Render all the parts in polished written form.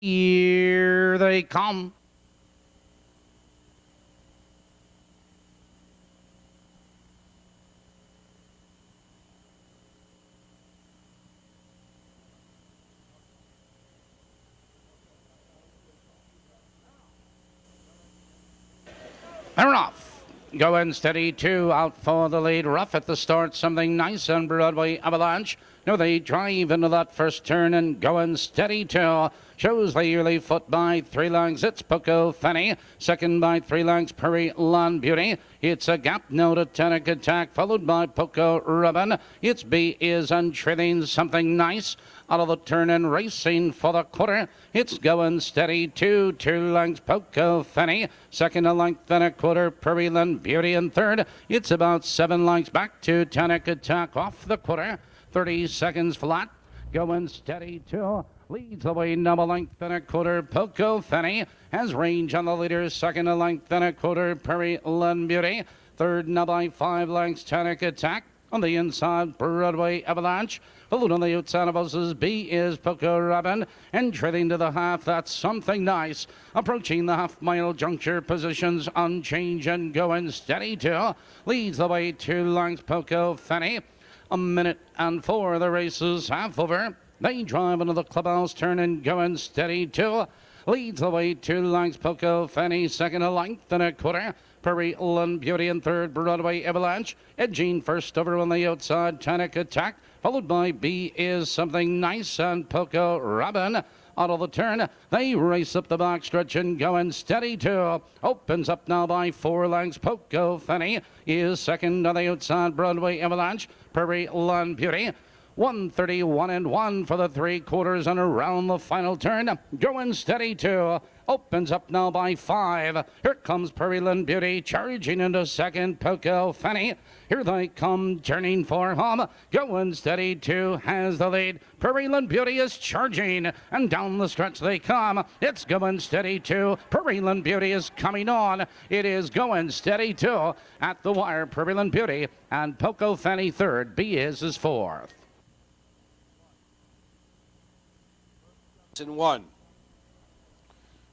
Here they come. They're off. Going steady, two out for the lead. Rough at the start, something nice on Broadway Avalanche. No, they drive into that first turn and going steady, two. Shows the early foot by 3 lengths. It's Poco Fanny. Second by 3 lengths, Prairie Lawn Beauty. It's a gap now to Tonic Attack, followed by Poco Ribbon. It's B is and trailing something nice. Out of the turn and racing for the quarter. It's going steady, 2 lengths, Poco Fanny. Second a length and a quarter, Prairie Lawn Beauty in third. It's about 7 lengths back to Tonic Attack off the quarter. 30 seconds flat. Going steady, 2. Leads the way, double length and a quarter. Poco Fanny has range on the leader. Second a length and a quarter. Prairie Lawn Beauty. Third now by 5 lengths. Tonic Attack. On the inside, Broadway Avalanche. Followed on the outside of us is B is Poco Robin. And trailing to the half, that's something nice. Approaching the half-mile juncture, positions unchanged and going steady too. Leads the way 2 lengths, Poco Fanny. A minute and 4, the race is half over. They drive into the clubhouse turn and going steady too. Leads the way 2 lengths, Poco Fanny. Second a length and a quarter. Prairie Lawn Beauty in third, Broadway Avalanche. Edging first over on the outside, Tonic Attack. Followed by B is something nice and Poco Robin. Out of the turn, they race up the back stretch and going steady too. Opens up now by 4 lengths. Poco Fanny is second on the outside, Broadway Avalanche. Prairie Lawn Beauty. 131 and 1 for the 3/4 and around the final turn. Going steady too. Opens up now by 5. Here comes Prairie Lawn Beauty charging into second. Poco Fanny. Here they come turning for home. Going steady too has the lead. Prairie Lawn Beauty is charging and down the stretch they come. It's going steady too. Prairie Lawn Beauty is coming on. It is going steady too. At the wire, Prairie Lawn Beauty and Poco Fanny third. B is fourth. In 1.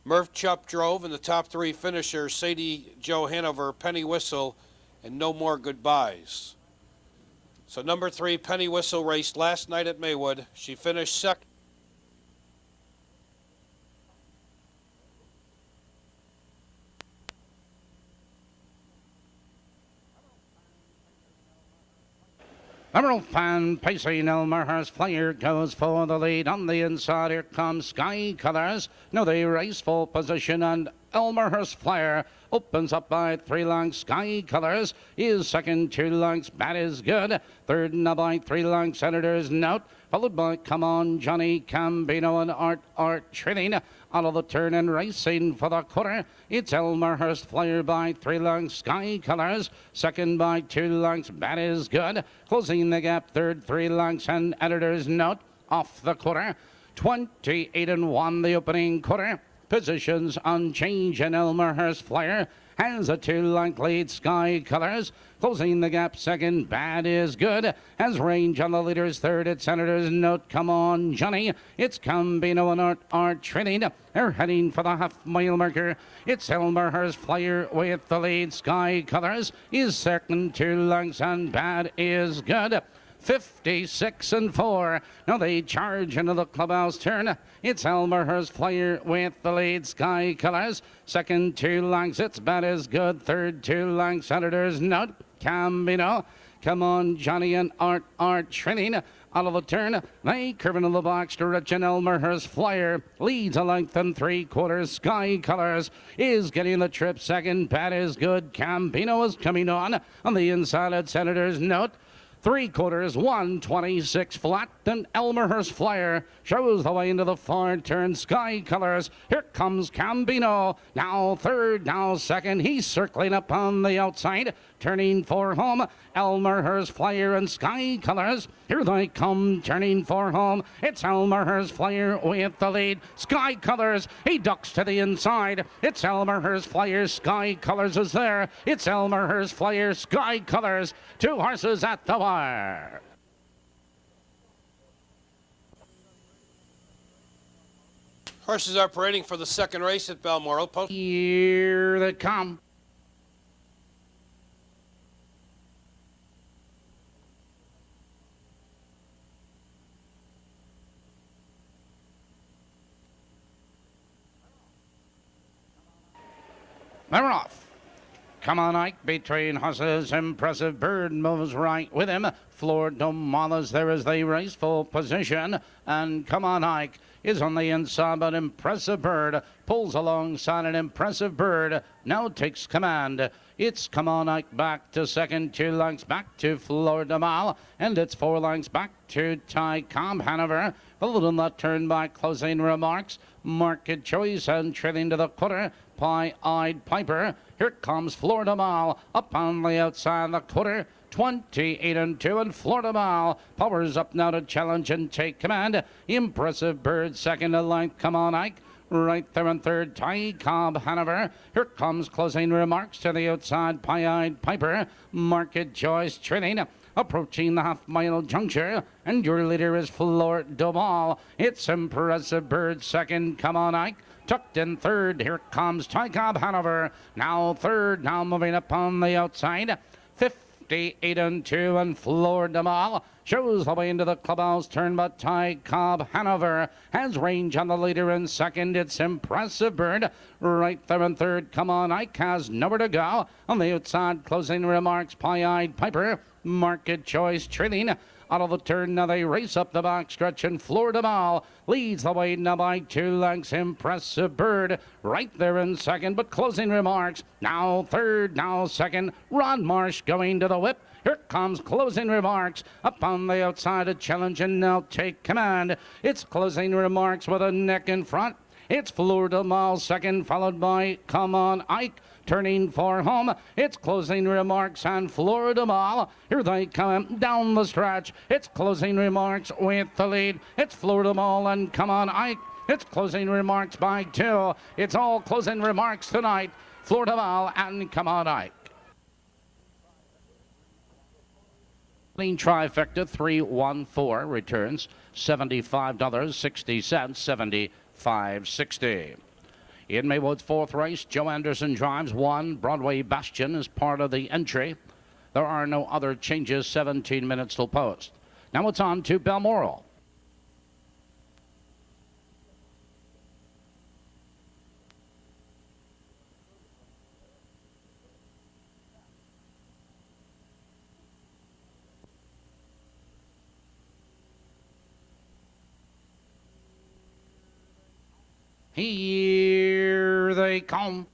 Murph Chup drove, and the top 3 finishers, Sadie Joe Hanover, Penny Whistle, and No More Goodbyes. So number 3, Penny Whistle, raced last night at Maywood. She finished second. Emerald Fan pacing Elmerhurst Flyer goes for the lead. On the inside, here comes Sky Colors. No, they race for position, and Elmerhurst Flyer opens up by 3 lengths. Sky Colors is second, 2 lengths. Bad is good. Third now by 3 lengths. Senator's Note. Followed by Come On Johnny, Cambino, and Art Trilling. Out of the turn and racing for the quarter. It's Elmerhurst Flyer by 3 lengths. Sky Colors. Second by 2 lengths. Bad is good. Closing the gap. Third, 3 lengths. And Editor's Note off the quarter. 28 and 1 the opening quarter. Positions unchanged, and Elmerhurst Flyer has a 2-length lead. Sky Colors closing the gap second. Bad is good. Has range on the leaders third. It's Senator's Note. Come On Johnny. It's Cambino and Art Trinity. They're heading for the half-mile marker. It's Elmerhurst Flyer with the lead. Sky Colors is second, 2 lengths, and Bad is good. 56 and 4. Now they charge into the clubhouse turn. It's Elmerhurst Flyer with the lead. Sky Colors. Second, 2 lengths. It's Bad is good. Third, 2 lengths. Editor's Note. Cambino. Come On Johnny and Art Trinity. Out of the turn, they curve into the box direction. Elmerhurst Flyer leads a length and 3/4. Sky Colors is getting the trip second. Bad is good. Cambino is coming on the inside at Senator's Note. 3/4, 126 flat. Then Elmerhurst Flyer shows the way into the far turn. Sky Colors. Here comes Cambino. Now third, now second. He's circling up on the outside. Turning for home. Elmerhurst Flyer and Sky Colors. Here they come turning for home. It's Elmerhurst Flyer with the lead. Sky Colors. He ducks to the inside. It's Elmerhurst Flyer. Sky Colors is there. It's Elmerhurst Flyer. Sky Colors. 2 horses at the wire. Horses are parading for the second race at Balmoral. Here they come. They're off. Come on, Ike, between horses. Impressive Bird moves right with him. Flor Domalas there as they race full position. And Come on, Ike is on the inside, but Impressive Bird pulls alongside an Impressive Bird. Now takes command. It's Come on, Ike back to second, 2 lengths back to Flor Domal, and it's 4 lengths back to Ty Cobb Hanover. Followed on that turn by Closing Remarks, Market Choice, and trailing to the quarter, Pie-Eyed Piper. Here comes Flor Domal up on the outside the quarter. 28 and 2, and Flor Domal powers up now to challenge and take command. Impressive Bird second to length. Come on, Ike. Right there in third, Ty Cobb Hanover. Here comes Closing Remarks to the outside, Pie-Eyed Piper. Market Choice trailing, approaching the half-mile juncture, and your leader is Flor Domal. It's Impressive Bird second. Come on, Ike. Tucked in third, here comes Ty Cobb Hanover. Now third, now moving up on the outside. 58 and 2, and Flor Domal shows the way into the clubhouse turn, but Ty Cobb Hanover has range on the leader in second. It's Impressive Bird right there in third. Come on, Ike has nowhere to go. On the outside, Closing Remarks, Pie-Eyed Piper. Market Choice trailing. Out of the turn, now they race up the back stretch, and Flor Domal leads the way now by 2 lengths. Impressive Bird right there in second, but Closing Remarks now third, now second. Rod Marsh going to the whip. Here comes Closing Remarks up on the outside to challenge and now take command. It's Closing Remarks with a neck in front. It's Flor Domal second, followed by Come on, Ike. Turning for home, it's Closing Remarks and Flor Domal. Here they come down the stretch. It's Closing Remarks with the lead. It's Flor Domal and Come on, Ike. It's Closing Remarks by 2. It's all Closing Remarks tonight. Flor Domal and Come on, Ike. Clean trifecta 314 returns $75.60, 75.60. In Maywood's fourth race, Joe Anderson drives 1. Broadway Bastion is part of the entry. There are no other changes. 17 minutes till post. Now it's on to Balmoral. Here they come.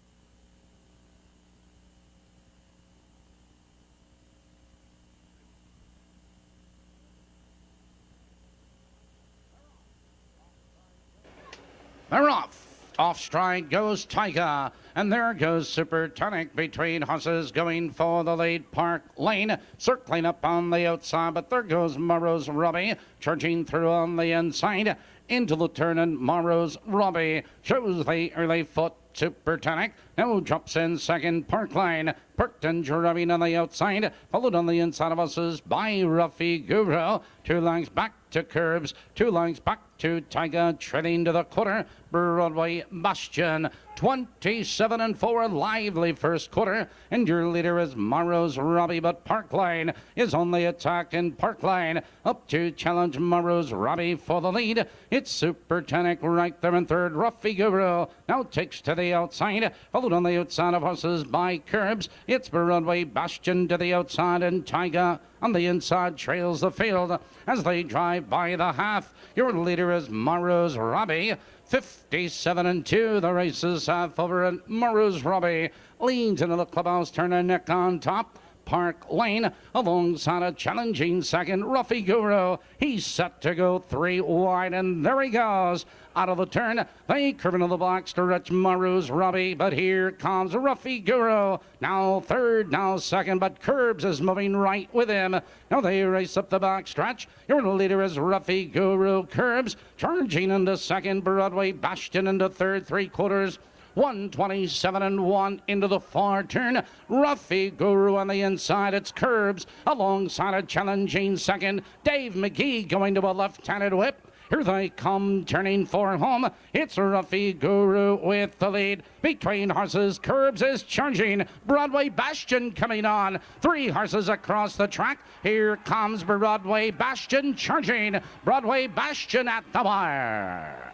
They're off. Off stride goes Tiger, and there goes Supertonic between horses going for the lead. Park Lane circling up on the outside, but there goes Morrow's Robbie charging through on the inside. Into the turn, and Morrow's Robbie shows the early foot. Supertonic now drops in second. Park Lane perked and driving on the outside, followed on the inside of us by Ruffy Guru. 2 lengths back to Curbs, 2 lengths back to Tiger, treading to the quarter. Broadway Bastion 27 and 4, lively first quarter, and your leader is Morrow's Robbie, but Park Lane is on the attack, and Park Lane up to challenge Morrow's Robbie for the lead. It's Supertonic right there in third. Ruffy Guru now takes to the outside, followed on the outside of horses by Curbs. It's Broadway Bastion to the outside, and Tiger on the inside trails the field as they drive by the half. Your leader is Morrow's Robbie. 57 and 2, the race is half over, and Morrow's Robbie leans into the clubhouse, turning neck on top. Park Lane alongside a challenging second. Ruffy Guru, he's set to go 3 wide, and there he goes. Out of the turn, they curve into the black stretch. Morrow's Robbie, but here comes Ruffy Guru. Now third, now second, but Curbs is moving right with him. Now they race up the back stretch. Your leader is Ruffy Guru. Curbs charging into second. Broadway Bastion into third, 3/4. 127 and 1 into the far turn. Ruffy Guru on the inside. It's Curbs alongside a challenging second. Dave McGee going to a left-handed whip. Here they come, turning for home. It's Ruffy Guru with the lead. Between horses, Curbs is charging. Broadway Bastion coming on. 3 horses across the track. Here comes Broadway Bastion charging. Broadway Bastion at the wire.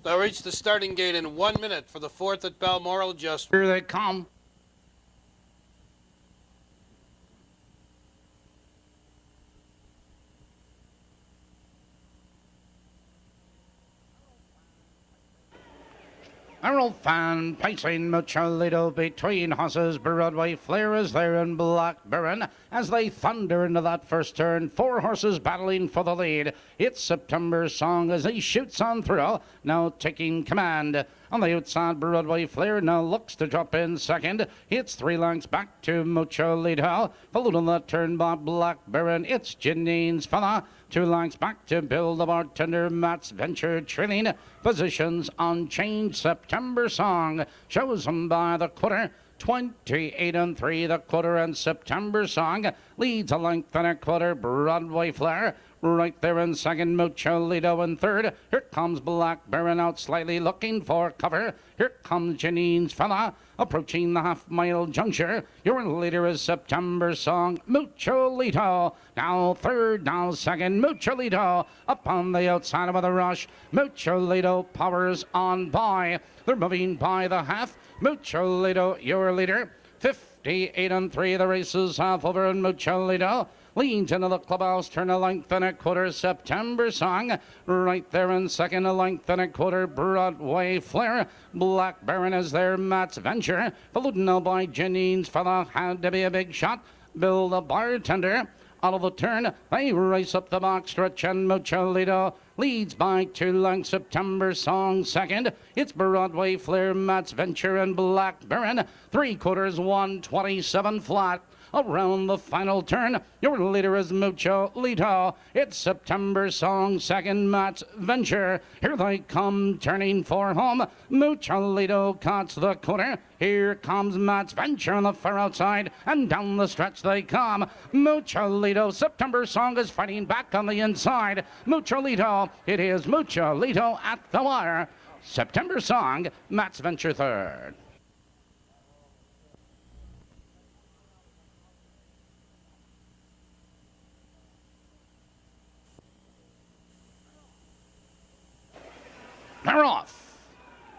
They'll reach the starting gate in 1 minute for the 4th at Balmoral. Just Here they come. Errol Fan pacing Mucholito between horses. Broadway Flair is there in Black Baron as they thunder into that first turn. 4 horses battling for the lead. It's September Song as he shoots on through. Now taking command. On the outside, Broadway Flair now looks to drop in second. It's 3 lengths back to Mucholito. Followed on that turn by Black Baron. It's Janine's Fella. 2 lengths back to Bill the Bartender. Matt's Venture trailing. Positions unchanged. September Song shows them by the quarter. 28 3 the quarter, and September Song leads a length and a quarter. Broadway Flair right there in second. Mucholito in third. Here comes Black Baron out slightly looking for cover. Here comes Janine's Fella approaching the half-mile juncture. Your leader is September Song. Mucholito now third, now second. Mucholito up on the outside of the rush. Mucholito powers on by. They're moving by the half. Mucholito, your leader. 58 3 the race is half over, and Mucholito leans into the clubhouse, turn a length and a quarter. September Song right there in second, a length and a quarter. Broadway Flair. Black Baron is there. Matt's Venture followed now by Janine's Fella. Had to be a big shot. Bill the Bartender out of the turn. They race up the box stretch, and Mucholito leads by 2 lengths. September Song second. It's Broadway Flair, Matt's Venture, and Black Baron. 3/4, 127 flat. Around the final turn, your leader is Mucholito. It's September Song second, Matt's Venture. Here they come, turning for home. Mucholito cuts the corner. Here comes Matt's Venture on the far outside, and down the stretch they come. Mucholito, September Song is fighting back on the inside. Mucholito, it is Mucholito at the wire. September Song, Matt's Venture third. They're off.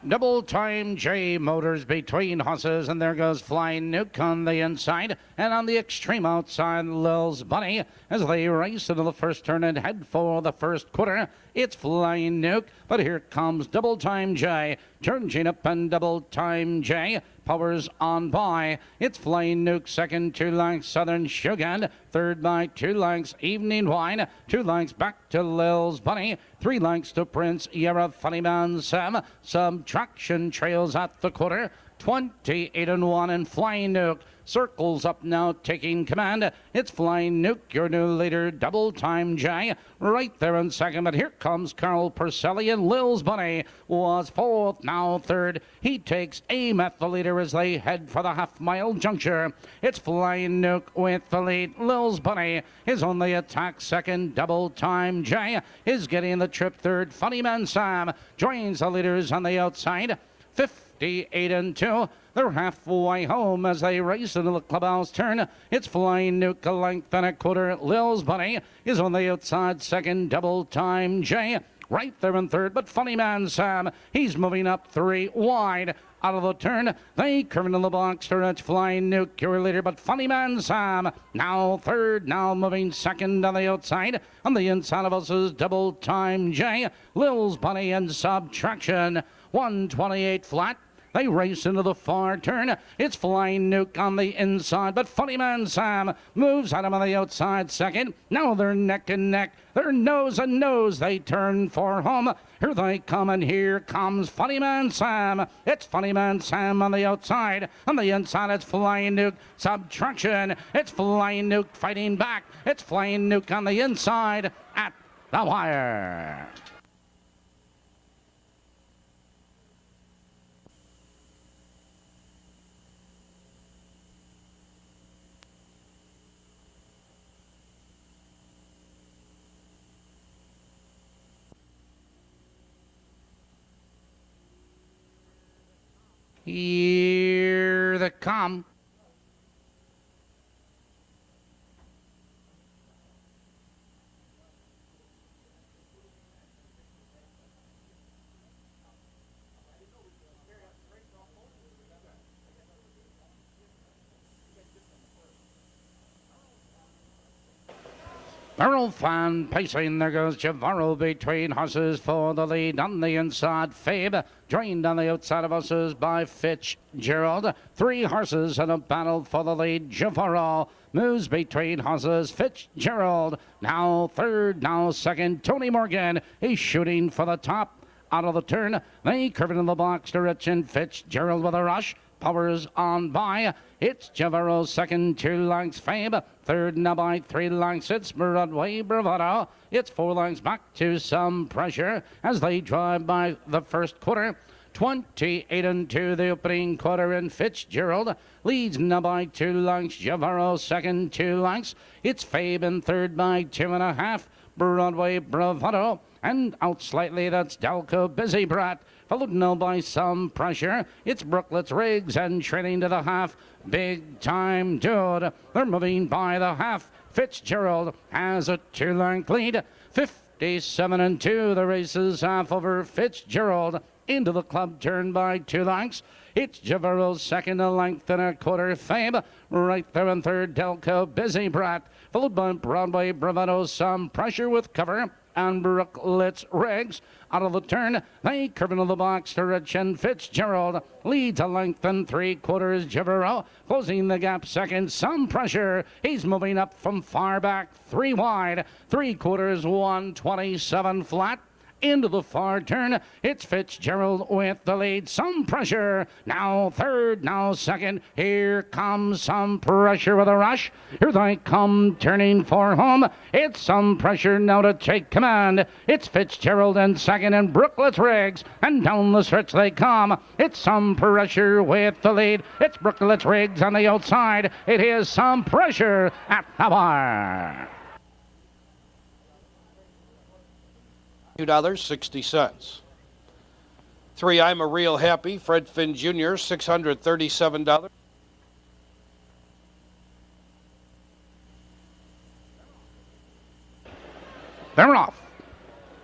Double time J Motors between horses, and there goes Flying Nuke on the inside, and on the extreme outside, Lil's Bunny as they race into the first turn and head for the first quarter. It's Flying Nuke, but here comes Double Time J, turning up, and Double Time J powers on by. It's Flying Nuke second, 2 lengths Southern Sugar, third by 2 lengths Evening Wine, 2 lengths back to Lil's Bunny, 3 lengths to Prince Yara. Funnyman Sam. Subtraction trails at the quarter. 28 1, and Flying Nuke circles up now, taking command. It's Flying Nuke, your new leader. Double Time J right there in second, but here comes Carl Purcelli, and Lil's Bunny was fourth, now third. He takes aim at the leader as they head for the half-mile juncture. It's Flying Nuke with the lead. Lil's Bunny is on the attack second. Double Time J is getting the trip third. Funnyman Sam joins the leaders on the outside. 58 2. They're halfway home as they race into the clubhouse turn. It's Flying Nuke, a length and a quarter. Lil's Bunny is on the outside second. Double Time J right there in third, but Funnyman Sam, he's moving up 3 wide. Out of the turn, they curve into the box to it's Flying Nuke, your leader, but Funnyman Sam now third, now moving second on the outside. On the inside of us is Double Time J, Lil's Bunny, and Subtraction. 128 flat. They race into the far turn. It's Flying Nuke on the inside, but Funnyman Sam moves at him on the outside second. Now they're neck and neck. They're nose and nose. They turn for home. Here they come, and here comes Funnyman Sam. It's Funnyman Sam on the outside. On the inside, it's Flying Nuke. Subtraction. It's Flying Nuke fighting back. It's Flying Nuke on the inside at the wire. Here they come. Earl Fan pacing, there goes Javaro between horses for the lead on the inside. Fabe joined on the outside of horses by Fitzgerald. 3 horses in a battle for the lead. Javaro moves between horses. Fitzgerald now third, now second. Tony Morgan, he's shooting for the top. Out of the turn, they curve into the box direction. Fitzgerald with a rush. Powers on by. It's Javaro's second, 2 lengths. Fabe third now by 3 lengths. It's Broadway Bravado. It's 4 lengths back to Some Pressure as they drive by the first quarter. 28 into the opening quarter, and Fitzgerald leads now by 2 lengths. Javaro second, 2 lengths. It's Fabe in third by 2.5. Broadway Bravado. And out slightly, that's Delco Busy Brat. Followed now by Some Pressure. It's Brooklets Riggs and trailing to the half. Big Time Dude. They're moving by the half. Fitzgerald has a 2-length lead. 57 and 2. The race is half over. Fitzgerald into the club turn by 2 lengths. It's Javaro's second, a length and a quarter. Fabe right there in third. Delco Busy Brat. Followed by Broadway Bravado. Some Pressure with cover. And Brooklets Riggs out of the turn. They curve into the box direction. Fitzgerald leads a length and 3/4. Javaro closing the gap second. Some Pressure. He's moving up from far back. 3 wide. 3/4. 127 flat. Into the far turn, it's Fitzgerald with the lead. Some Pressure, now third, now second. Here comes Some Pressure with a rush. Here they come, turning for home. It's Some Pressure now to take command. It's Fitzgerald in second and Brooklets Riggs. And down the stretch they come. It's Some Pressure with the lead. It's Brooklets Riggs on the outside. It is Some Pressure at the bar. $2.60. 3, I'm a Real Happy, Fred Finn Jr., $637. They're off.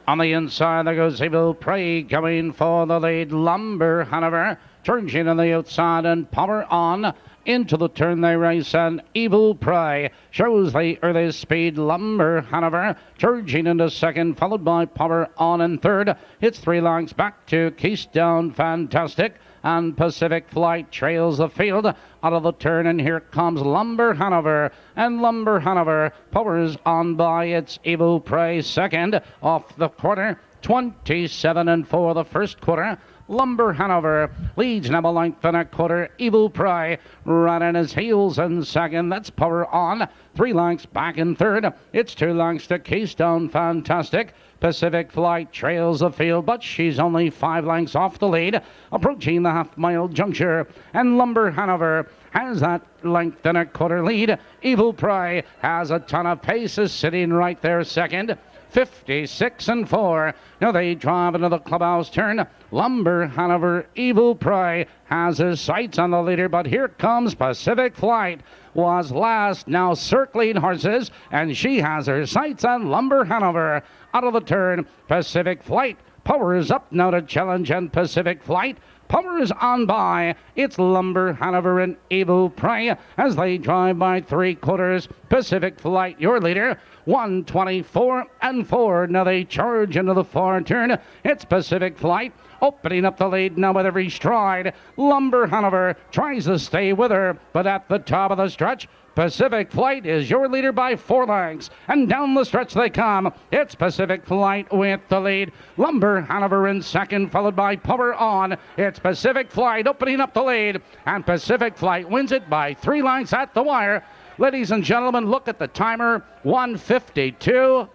On the inside, there goes Evil Prey going for the lead. Lumber Hanover charging on the outside and Power On. Into the turn they race, and Evil Prey shows the earliest speed. Lumber Hanover charging into second, followed by Power On in third. It's 3 lengths back to Keystone Fantastic, and Pacific Flight trails the field out of the turn, and here comes Lumber Hanover, and Lumber Hanover powers on by. It's Evil Prey second off the quarter. 27 and 4 the first quarter. Lumber Hanover leads now a length and a quarter. Evil Prey right on his heels in second. That's Power On. 3 lengths back in third. It's 2 lengths to Keystone Fantastic. Pacific Flight trails the field, but she's only 5 lengths off the lead, approaching the half-mile juncture. And Lumber Hanover has that length and a quarter lead. Evil Prey has a ton of pace, is sitting right there second. 56 and 4. Now they drive into the clubhouse turn. Lumber Hanover, Evil Prey has his sights on the leader, but here comes Pacific Flight. Was last, now circling horses, and she has her sights on Lumber Hanover. Out of the turn, Pacific Flight powers up now to challenge, and Pacific Flight powers on by. It's Lumber Hanover and Evil Prey as they drive by 3/4. Pacific Flight, your leader. 124 and 4. Now they charge into the far turn. It's Pacific Flight opening up the lead now with every stride. Lumber Hanover tries to stay with her, but at the top of the stretch, Pacific Flight is your leader by 4 lengths, and down the stretch they come. It's Pacific Flight with the lead. Lumber Hanover in second, followed by Power On. It's Pacific Flight opening up the lead, and Pacific Flight wins it by 3 lengths at the wire. Ladies and gentlemen, look at the timer. 1:52.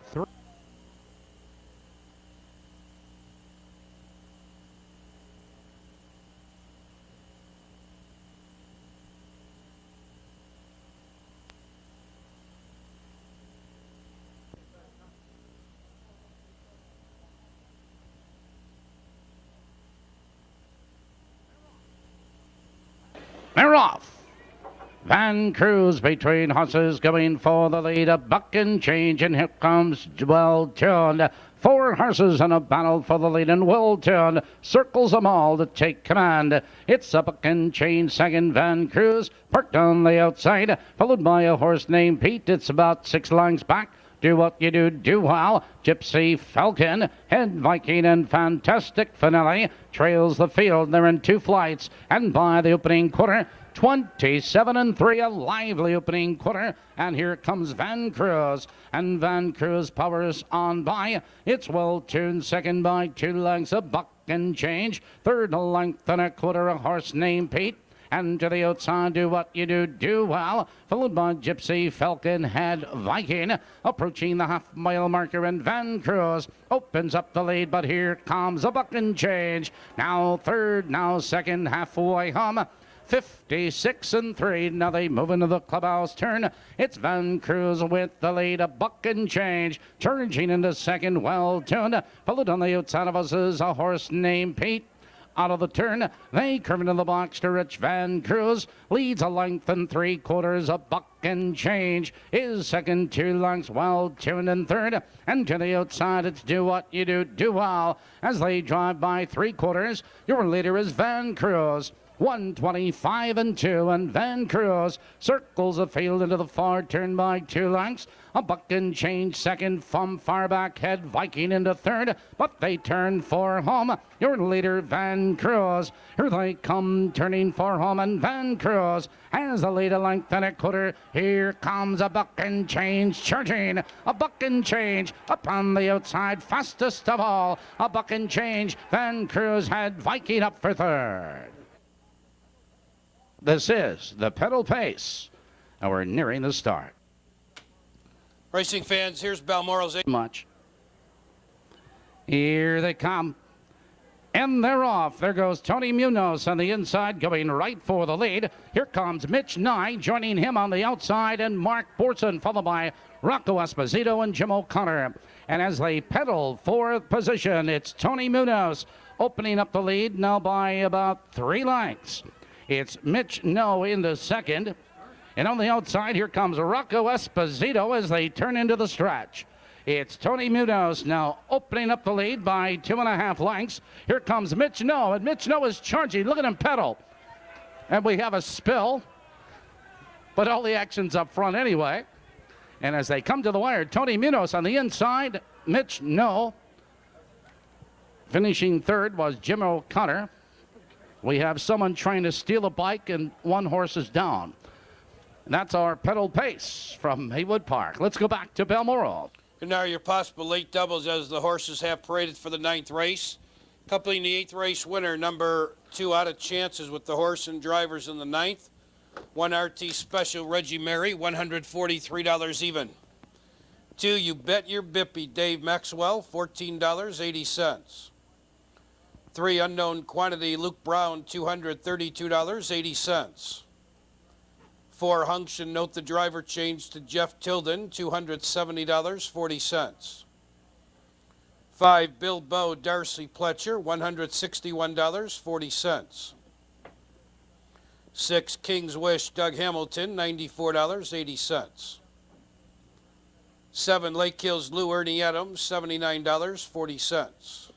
They're off. Van Cruz between horses going for the lead. A buck and change, and here comes Well Tuned. 4 horses in a battle for the lead, and Well Tuned circles them all to take command. It's a buck and change, second Van Cruz, parked on the outside, followed by a horse named Pete. It's about 6 lengths back. Do What You Do Well, Gypsy Falcon, Head Viking, and Fantastic Finale trails the field. They're in 2 flights, and by the opening quarter, 27-3, a lively opening quarter. And here comes Van Cruz, and Van Cruz powers on by. It's Well Tuned, second by 2 lengths, a buck and change. Third, a length and a quarter, a horse named Pete. And to the outside, Do What You Do Well, followed by Gypsy Falcon, Head Viking, approaching the half-mile marker, and Van Cruz opens up the lead, but here comes a buck and change. Now third, now second, halfway home. 56-3. Now they move into the clubhouse turn. It's Van Cruz with the lead, a buck and change. Charging into second, Well Tuned. Followed on the outside of us is a horse named Pete. Out of the turn, they curve into the box to Rich Van Cruz. Leads a length and 3/4, a buck and change. Is second, 2 lengths, Well Tuned in third. And to the outside, it's Do What You Do Well. As they drive by 3/4, your leader is Van Cruz. 125-2, and Van Cruz circles the field into the far turn by 2 lengths. A buck and change second from far back, Head Viking into third, but they turn for home. Your leader, Van Cruz. Here they come, turning for home, and Van Cruz has the lead, a length and a quarter. Here comes a buck and change, charging. A buck and change up on the outside, fastest of all. A buck and change. Van Cruz had Viking up for third. This is the pedal pace, and we're nearing the start. Racing fans, here's Balmoral's Much. Here they come. And they're off. There goes Tony Munoz on the inside, going right for the lead. Here comes Mitch Nye, joining him on the outside, and Mark Borson, followed by Rocco Esposito and Jim O'Connor. And as they pedal for position, it's Tony Munoz opening up the lead now by about 3 lengths. It's Mitch No in the second. And on the outside, here comes Rocco Esposito as they turn into the stretch. It's Tony Munoz now opening up the lead by 2.5 lengths. Here comes Mitch No, and Mitch No is charging. Look at him pedal. And we have a spill, but all the action's up front anyway. And as they come to the wire, Tony Munoz on the inside, Mitch No. Finishing third was Jim O'Connor. We have someone trying to steal a bike, and 1 horse is down. And that's our pedal pace from Maywood Park. Let's go back to Balmoral. And now your possible late doubles as the horses have paraded for the 9th race. Coupling the 8th race winner, number 2 Out of Chances with the horse and drivers in the 9th. 1 RT Special Reggie Mary, $143 even. 2 You Bet Your Bippy Dave Maxwell, $14.80. 3 Unknown Quantity Luke Brown, $232.80. 4 Hunction Note the Driver changed to Jeff Tilden, $270.40. 5 Bilbo Darcy Pletcher, $161.40. 6 King's Wish Doug Hamilton, $94.80. 7 Lake Hills Lou Ernie Adams, $79.40.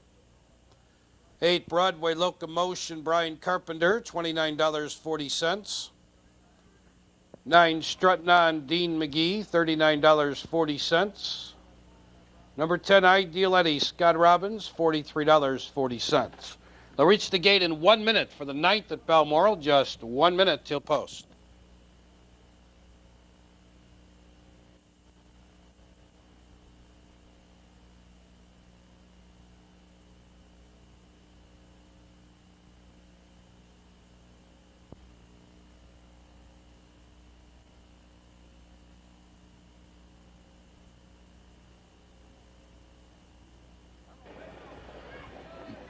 8 Broadway Locomotion Brian Carpenter, $29.40. 9 Strutting On Dean McGee, $39.40. Number 10 Ideal Eddie Scott Robbins, $43.40. They'll reach the gate in 1 minute for the 9th at Balmoral, just 1 minute till post.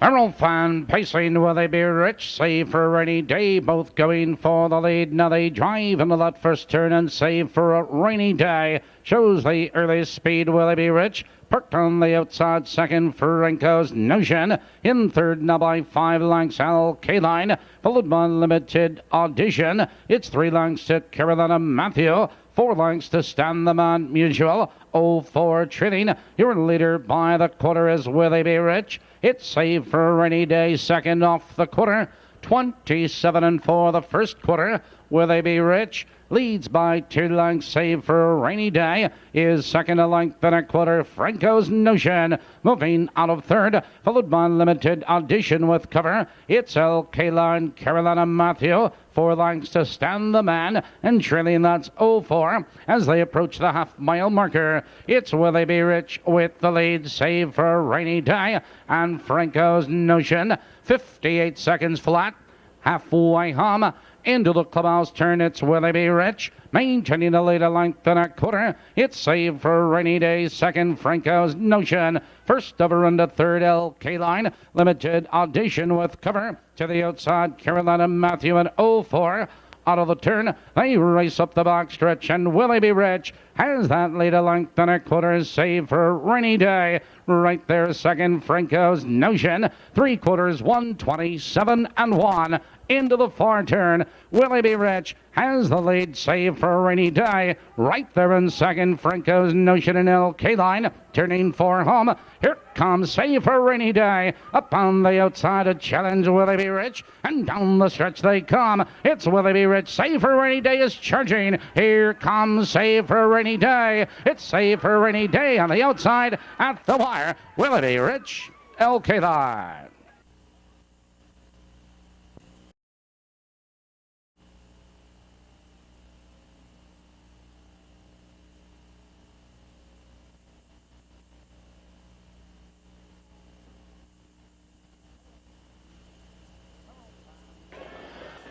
Earl Fan pacing, will they be rich? Save for a rainy day, both going for the lead. Now they drive into that first turn and save for a rainy day. Shows the early speed, will they be rich? Parked on the outside, second Franco's Notion. In third now by 5 lengths, K-Line, followed by Limited Audition. It's 3 lengths to Carolina Matthew. 4 lengths to Stand the Man Mutual. 04 Trilling. Your leader by the quarter is Will They Be Rich? It's saved for a rainy day, second off the quarter. 27 and 4 the first quarter. Will They Be Rich? Leads by 2 lengths, save for a rainy day. Is second a length and a quarter. Franco's Notion moving out of third, followed by Limited Audition with cover. It's K-Line, Carolina Matthew. 4 lengths to Stand the Man, and trailing that's 04 as they approach the half-mile marker. It's Will They Be Rich with the lead, save for a rainy day, and Franco's Notion. 58 seconds flat, halfway home. Into the clubhouse turn, it's Will They Be Rich, maintaining a lead a length and a quarter. It's saved for a rainy day, second Franco's Notion. First over into third, K-Line, Limited Audition with cover. To the outside, Carolina Matthew and 04. Out of the turn, they race up the box stretch, and Will They Be Rich has that lead a length and a quarter, save for a rainy day. Right there, second Franco's Notion. 3/4, 127 and 1. Into the far turn, Will They Be Rich has the lead, save for a rainy day. Right there in second, Franco's Notion and K-Line turning for home. Here comes Save for a Rainy Day. Up on the outside, a challenge, Will They Be Rich? And down the stretch they come. It's Will They Be Rich. Save for a Rainy Day is charging. Here comes Save for a Rainy Day. It's Save for a Rainy Day on the outside at the wire. Will They Be Rich? K-Line.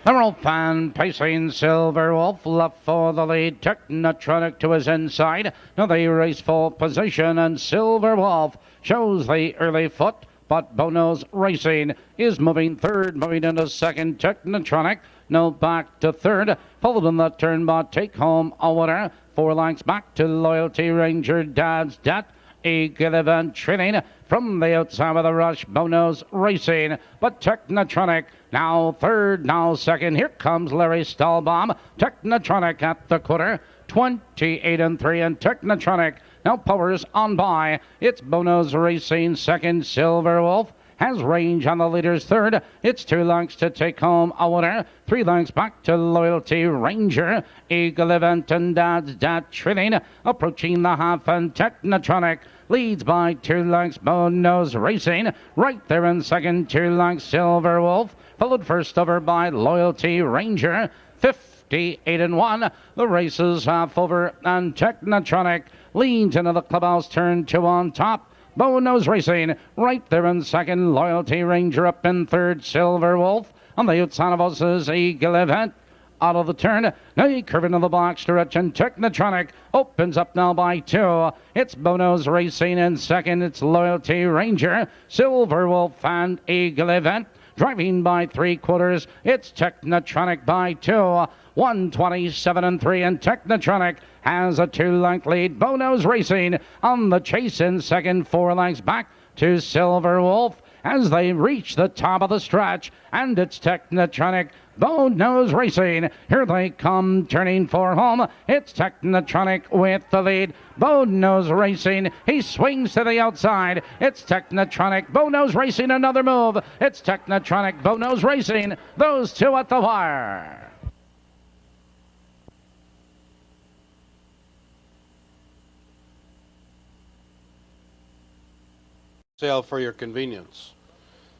Earl Fan pacing, Silver Wolf left for the lead. Technotronic to his inside. Now they race for position, and Silver Wolf shows the early foot. But Bono's Racing is moving third, moving into second. Technotronic now back to third. Followed in the turn by Take Home a winner. 4 lengths back to Loyalty Ranger, Dad's Dat. Eagle Event Training from the outside of the rush. Bono's Racing, but Technotronic now third, now second. Here comes Larry Stahlbaum. Technotronic at the quarter. 28 and 3, and Technotronic now powers on by. It's Bono's Racing second. Silver Wolf has range on the leader's third. It's 2 lengths to Take Home a winner. 3 lengths back to Loyalty Ranger. Eagle Event and Dad's Dat Trilling approaching the half, and Technotronic leads by 2 lengths. Bono's Racing right there in second. 2 lengths Silver Wolf, followed first over by Loyalty Ranger. 58 and 1. The race is half over, and Technotronic leans into the clubhouse turn 2 on top. Bono's Racing right there in second. Loyalty Ranger up in third. Silver Wolf on the outside of us is Eagle Event. Out of the turn, now curve into the box stretch, and Technotronic opens up now by 2. It's Bono's Racing in second. It's Loyalty Ranger, Silver Wolf, and Eagle Event. Driving by 3/4, it's Technotronic by 2. 127 and 3, and Technotronic has a 2-length lead. Bono's Racing on the chase in second. 4 lengths back to Silver Wolf as they reach the top of the stretch, and it's Technotronic. Bono's Racing, here they come, turning for home. It's Technotronic with the lead. Bono's Racing, he swings to the outside. It's Technotronic, Bono's Racing, another move. It's Technotronic, Bono's Racing, those two at the wire. Sale for your convenience.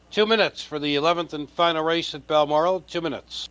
2 minutes for the 11th and final race at Balmoral. 2 minutes.